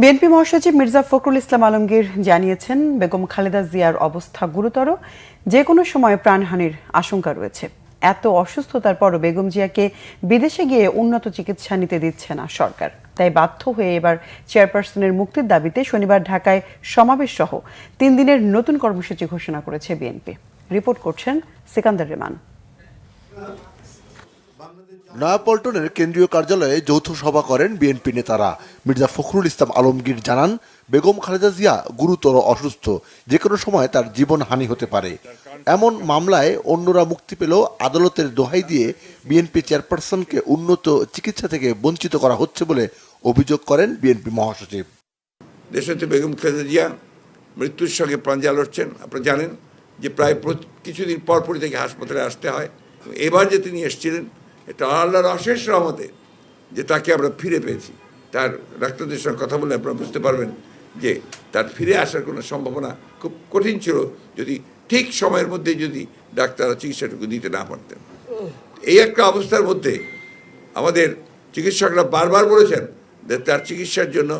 BNP মহাসচিব মির্জা ফখরুল ইসলাম আলমগীর জানিয়েছেন, বেগম খালেদা জিয়ার অবস্থা গুরুতর, যে কোনো সময় প্রাণহানির আশঙ্কা রয়েছে। এত অসুস্থতার পরও বেগম জিয়াকে বিদেশে গিয়ে উন্নত চিকিৎসা নিতে দিচ্ছে না সরকার। তাই বাধ্য হয়ে এবার চেয়ারপারসনের মুক্তির দাবিতে শনিবার ঢাকায় সমাবেশ সহ 3 দিনের নতুন কর্মসূচি ঘোষণা করেছে বিএনপি। রিপোর্ট করছেন সিকান্দার রেমান। নয়াপল্টনের কেন্দ্রীয় কার্যালয়ে যৌথ সভা করেন বিএনপি নেতারা। মির্জা ফখরুল ইসলাম আলমগীর জানান, বেগম খালেদা জিয়া গুরুতর অসুস্থ, যে কোনো সময় তার জীবন হানি হতে পারে। এমন মামলায় অন্যরা মুক্তি পেলেও আদালতের দোহাই দিয়ে বিএনপি চেয়ারপারসনকে উন্নত চিকিৎসা থেকে বঞ্চিত করা হচ্ছে বলে অভিযোগ করেন বিএনপি মহাসচিব। দেশনেত্রী বেগম খালেদা জিয়া মৃত্যুর সঙ্গে প্রাঞ্জল লড়ছেন। আপনারা জানেন যে প্রায় কিছুদিন পরপরই থেকে হাসপাতালে আসতে হয়। এবার যে তিনি এসেছিলেন, এটা আল্লাহর অশেষ রহমতে যে তাকে আমরা ফিরে পেয়েছি। তার ডাক্তারদের সঙ্গে কথা বলে আপনারা বুঝতে পারবেন যে তার ফিরে আসার কোনো সম্ভাবনা খুব কঠিন ছিল, যদি ঠিক সময়ের মধ্যে যদি ডাক্তাররা চিকিৎসাটুকু দিতে না পারতেন। এই একটা অবস্থার মধ্যে আমাদের চিকিৎসকরা বারবার বলেছেন যে তার চিকিৎসার জন্য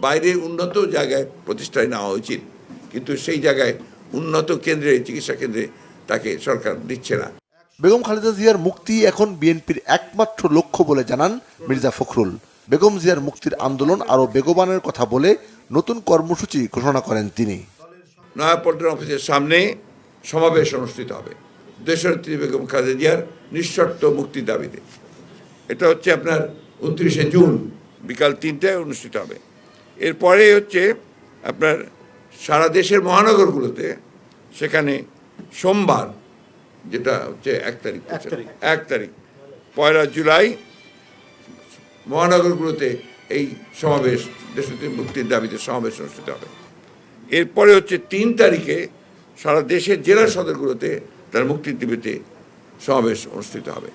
বাইরে উন্নত জায়গায় প্রতিষ্ঠায় নেওয়া উচিত, কিন্তু সেই জায়গায় উন্নত কেন্দ্রে, চিকিৎসা কেন্দ্রে তাকে সরকার দিচ্ছে না। বেগম খালেদা জিয়ার মুক্তি এখন বিএনপির একমাত্র লক্ষ্য বলে জানান মির্জা ফখরুল। বেগম জিয়ার মুক্তির আন্দোলন আরও বেগবানের কথা বলে নতুন কর্মসূচি ঘোষণা করেন তিনি। নয়াপল্টন অফিসের সামনে সমাবেশ অনুষ্ঠিত হবে দেশনেত্রী বেগম খালেদা জিয়ার নিঃশর্ত মুক্তির দাবিতে। এটা হচ্ছে আপনার 29শে জুন বিকাল 3টায় অনুষ্ঠিত হবে। এরপরে হচ্ছে আপনার সারা দেশের মহানগরগুলোতে, সেখানে সোমবার, যেটা হচ্ছে 1 তারিখ 1 জুলাই, মহানগরগুলোতে এই সমাবেশ, দেশনেত্রী মুক্তির দাবিতে সমাবেশ অনুষ্ঠিত হবে। এরপরে হচ্ছে 3 তারিখে সারা দেশের জেলা সদরগুলোতে তার মুক্তির দাবিতে সমাবেশ অনুষ্ঠিত হবে।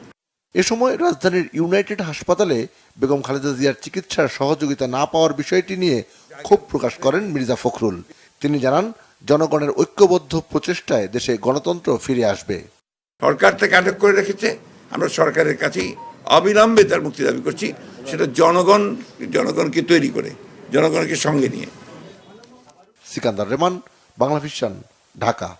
এ সময় রাজধানীর ইউনাইটেড হাসপাতালে বেগম খালেদা জিয়ার চিকিৎসার সহযোগিতা না পাওয়ার বিষয়টি নিয়ে ক্ষোভ প্রকাশ করেন মির্জা ফখরুল। তিনি জানান, জনগণের ঐক্যবদ্ধ প্রচেষ্টায় দেশে গণতন্ত্র ফিরে আসবে। সরকার তাকে আটক করে রেখেছে, আমরা সরকারের কাছেই অবিলম্বে তার মুক্তি দাবি করছি, সেটা জনগণকে তৈরি করে, জনগণকে সঙ্গে নিয়ে। সিকান্দার রেমান, বাংলা ভিশন, ঢাকা।